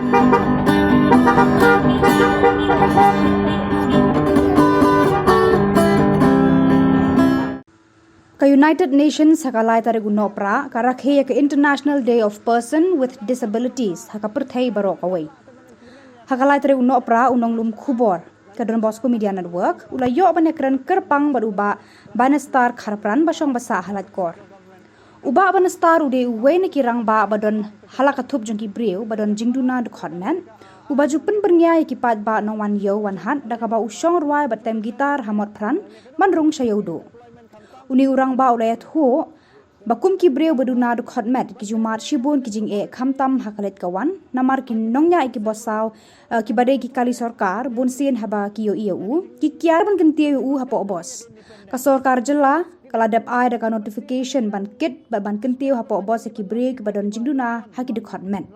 Ka United Nations hakalai tare gunopra karakhe ka International Day of Person with Disabilities hakaperthai barok away. Hakalai tare gunopra unong lum khubor ka Don Bosco Media Network ulayo banekran kerpang baruba banestar kharpran basong basa halat kor. Uba banestar ude uwe ne kirang ba badon halakathup jongki breu badon jingduna de khotmen. Uba jupen bernyai kipat ba no wan yo wan hat dakaba usong ruai batem gitar hamot pran manrung sayaudo. Uni urang ba ulayat ho bakum ki breu baduna du khotmet ki jumat shibun ki jing e khamtam hakalet kawan namar ki nongnya ki bosaw ki badai ki kali sarkar bunsin haba ki yo iu ki kiar ban kentie u hapo bos ka sarkar jela kaladap ai da notification ban kit ban kentie hapo bos ki breu ki badon jingduna haki du khotmet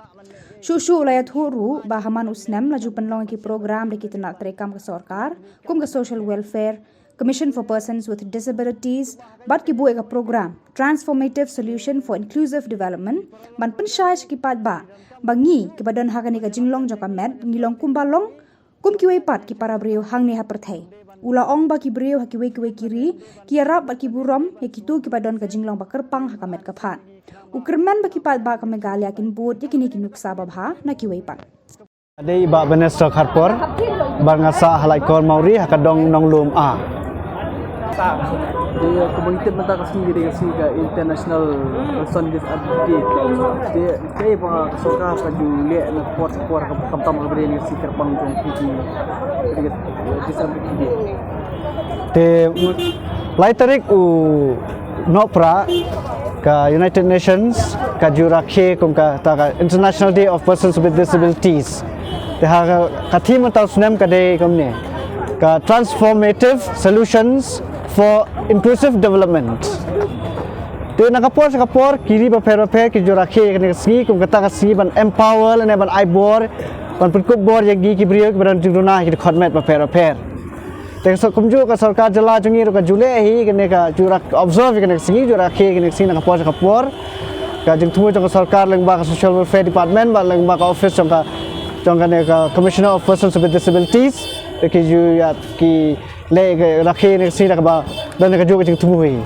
Shushu ulayat ho ru ba haman usnem laju penlong ki program de ki tenak terekam ke sarkar kum ke social welfare Commission for Persons with Disabilities, bat ki buat program Transformative Solution for Inclusive Development, ban pensyai sekipat ba, bangi ki badan hakani ka jinglong joka med, ngilong kumbalong, kum ki wepat ki para breu hang ni haperthai. Ula ong ba ki breu haki we kiri, ki arab ba ki burom, yakitu ki badan ka jinglong ba kerpang hakamet kaphat. Ukerman ba ki pat ba ka megalia kin bud, yakini ki nuksa babha na ki wepat. Adai ba benestra kharpor, bangasa halai kor mauri hakadong nonglum a. Dia komunitas mata sendiri kasi ka international person disability dia kay ba soka ka juli na pot kamtam beri ni si kerpang jong kiji disability Te lai tarik u nopra ka United Nations ka jurakhe kum ka International Day of Persons with Disabilities te ha ka theme ta sunem ka de komne ka Transformative Solutions for Inclusive Development. Te nakapor kiri ba pero ki jurakhe ka sgi kum kata ka sgi ban empower ne ban ibor ban perkup bor yagi ki brio ki ban jingduna ki khotmet ba pero te so kumju ka sarkar jala jungi ro ka jule hi kene ka jurak observe kene sgi jurakhe kene sgi nakapor ka jingthu ka sarkar leng ba ka social welfare department ba leng ba ka office jong ka ne ka Commissioner of Persons with Disabilities ki ju ya ki le rakhe ne si ba dan ka ju ka jingthu hi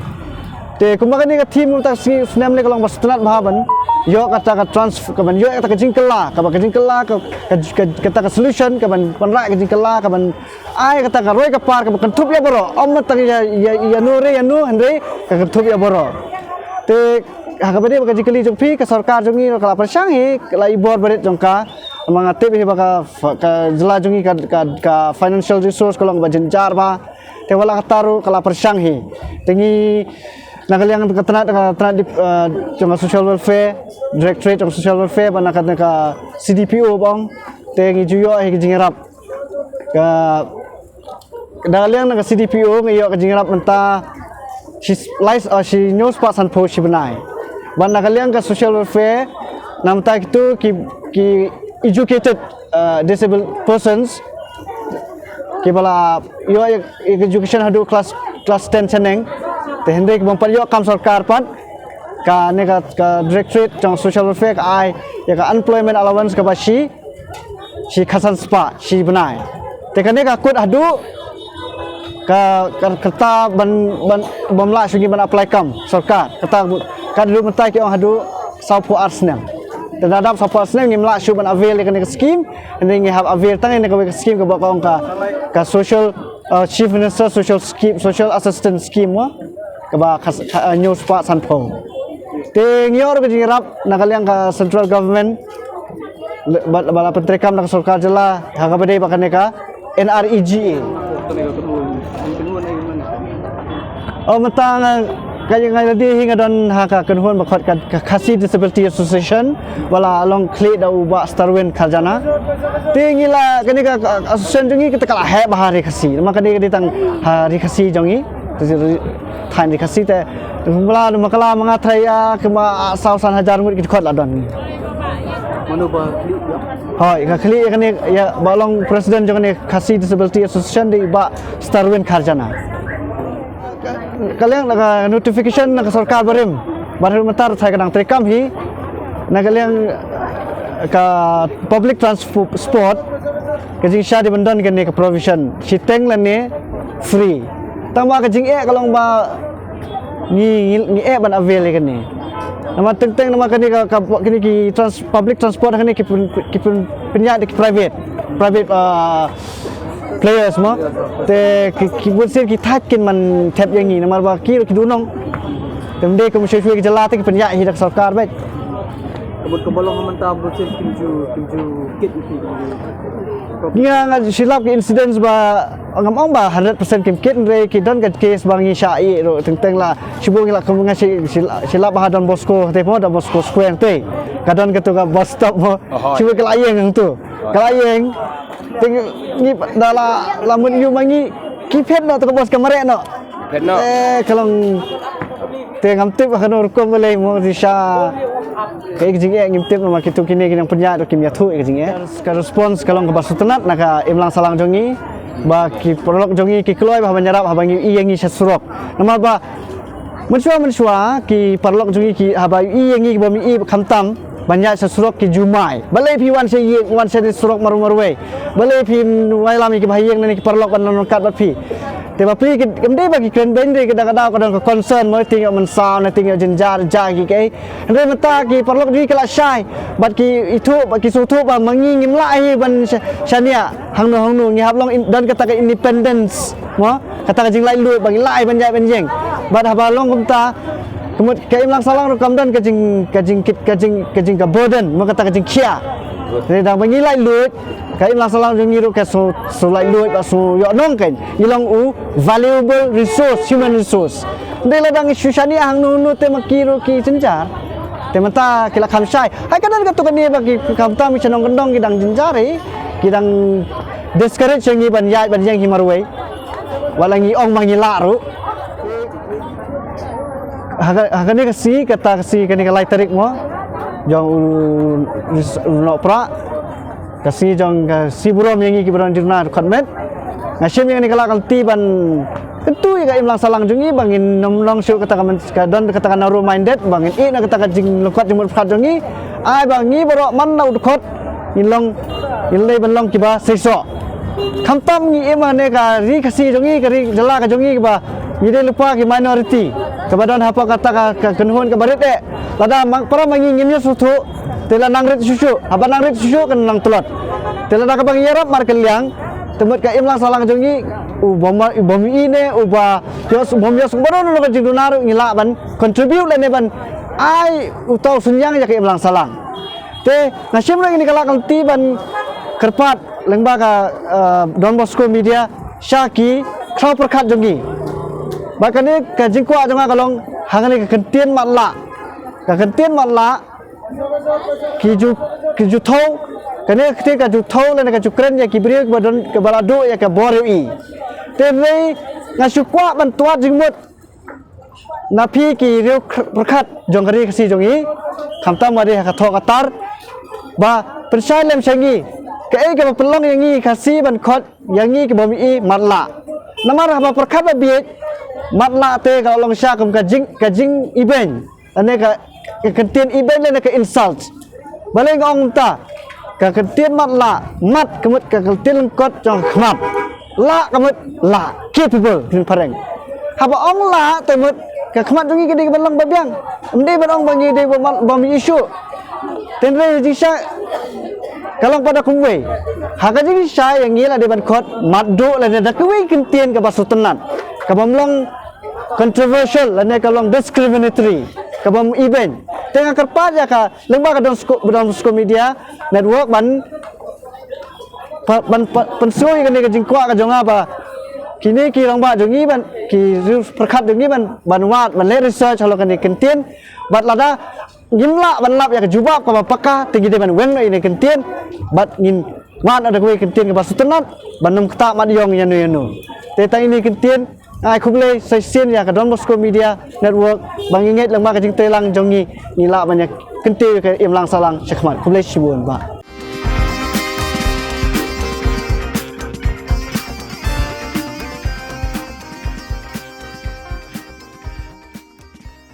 te kumakan ni ka team ta si snam le ka long ba stnat bhaban yo kata ka trans ka ban yo kata ka jingkela ka ta ka solution ka ban panra ka jingkela ka ban ai kata ka roi ka par ka kentup ya boro om ta ya nure ya nu andre ka kentup ya boro te ha ka bade ka jingkeli jong phi ka sarkar jongi ka persang hi la ibor baret jongka mangate bi ba ka jela jongi ka financial resource kolong ba jenjar ba te wala ka taru ka persang hi tengi nakaliang kena di jong social welfare directorate of social welfare ba ka CDPO bang te ngi juyo hi jingrap ka nakaliang ka CDPO ngi yo ka jingrap menta she knows pas and po shi banai ban nakaliang ka social welfare namta itu ki educated disabled persons ki bala yo education hadu class 10 cheneng te hendrik bang yo kam sarkar pat ka ne ka directorate jong social welfare ka ai ya ka unemployment allowance ka ba shi khasan spa shi banai te ka ne ka kut hadu ka kata ban la sugi ban apply kam sarkar kata ka dulu mentai ki ong hadu saupo arsnem te dadap saupo arsnem ngi mla shu ban avail ka ne scheme and ngi have avail tang ne ka scheme ka ba ka social chief minister social assistance scheme wa kaba news pa sanpo te ngior ko jingrap nakaliang ka central government bala pentrekam nak sarkar jela haga bade bakane ka NREGA matang kaya ngai di hinga don haka kenhuan bakot ka Khasi Disability Association wala along kle da uba starwen kharjana tingila kani ka association jongi kita kala he bahari khasi maka ni tang hari khasi jongi thain di khasi te mula makala manga thaya kema sausan hajar mut ki khot ladon manu ba kli hoi ka kli kani ya balong president jong ni Khasi Disability Association di ba starwen kharjana kalian naga notification naga sarkar barim matar thai kadang trekam hi nakaliang ka public transport kajing sya di bandan kan ni ke provision siteng lan ni free tama kajing kalau ba ni ban avail kan ni nama teng nama kan ni kini ki public transport kan ni ki penyak di private players mo te ki buat ki takin man tap yang ni nama ba ki dunong temde ko syui ki jala te ki penyak hidak sarkar baik kebolong mentah bersih kinju kit itu. Nia nga silap ke incidents ba ngam ba 100% kim kit re ki don ka case bangi syai ro teng la sibung la kum nga silap ba Don Bosco te mo Don Bosco Square te kadon ka tu ka bus stop mo sibu ke layeng tu kelayeng teng ni dala lamun yu mangi ki phet no to ka bos kamare no kalong te ngam tip ka no ko male mo di sya kayak jing ngimtip nama kitu kini yang punya do kimia thu jing ka response kalong ke basutenat naka imlang salang jongi ba ki prolog jongi ki kloi ba menyarap habangi iyengi sasurok nama ba mensua ki prolog jongi ki habai iyengi ba mi i khamtam banyak sasurok ki jumai balai pi wan se surok maru-maruwe balai pi wailami ki bahayeng ni ki prolog kan kat bat pi te bapi kemde bagi kren bende kadang-kadang concern mo tinggal mensau na tinggal jenjar jagi ke ande mata ki perlu di kala syai bat ki itu bagi sutu ba mangi ngimlai ban syania hangno ngi hablong dan kata ke independence mo kata jing lai lu bagi lai ban jai ban jeng bat habalong kumta kemut ke imlang salang rukam dan kajing ka burden mo kata kajing kia dan bagi lai lu kai imlang salang jong ngiru ke so lai lu ba so yo nong kan ilong valuable resource human resource de la dang syushani hang nu te makiru ki jenjar te mata kila khamsai hai kadan ka tu kan ni bagi kamta mi chanong gendong kidang jenjari kidang discourage ngi ban yang himarwe walangi ong mangila ru hagane kasi kani ka lai tarik mo jong no pra kasi jong si burom yang ki buron dirna khotmet ngasim yang ni kala kalti ban tentu ya imlang salang jungi bangin nomlong syu kata don katakan naru minded bangin na kata jing lokot jumur phat jungi ai bangi borok man na udkhot ilong ilai banlong kiba seiso khamtam ni emane ka ri khasi jungi ka ri jala ka jungi ba ngide lupa ki minority kabadon hapa kata ka kenhun ka barit e lada para mangi ngimnya sutu tela nangrit susu apa nangrit susu kan nang telot tela ka bang yarap mar kelyang temut ka imlang salang jongi bom ine uba yos bom yos baron no ka jigunaru ngila ban contribute le ne ban ai utau sunyang ya ka imlang salang te nasim lagi ni kala kalti ban kerpat lengba ka Don Bosco media syaki kau perkat jongi bakane ka jingkwa jonga kalong hangani ka kentien matla kiju thau kane ketika ju thau le ka jukren ya kibri ke badon ke balado ya ke borei tenai ngasukwa bantuat jingmut napi ki riu perkat jongkari kasi jongi khamta mari ka tho katar ba persai lem sangi ke ai ke pelong yangi kasi ban khot yangi ke bomi matla namar ha perkat ba biet matla te ka long sya kum ka jing event ane ka kentien event le ka insult baleng ong ta ka kentien mat kemut ka kentien kot jong khmat la kemut la capable pin pareng haba ong la temut ka khmat jungi ke di balang babiang ende ban ong bangi de bom isu tenre jisa kalong pada kumwe haga jing sya yang ngila de ban kot mat do la da kuwi kentien ka basutenat ka bomlong controversial la ne kalong discriminatory ka bom event tengah kerpat ya ka lengba ka Don Bosco media network ban pensui kan ni ka jingkwa ka jonga ba kini ki rong ba jongi ban ki perkat jongi ban wat ban le research halo kan ni kentien bat lada ngimla ban lap ya ka jubak ka paka tinggi de ban weng ni kentien bat ngin wan ada kuwi kentien ka basutenat ban nom kta mat yong yanu te tang ini kentien ai kuble sesien ya ka Don Bosco media network bang inget lang ma ka jing telang jongi nila banyak kenti ke imlang salang syakmat kuble sibun ba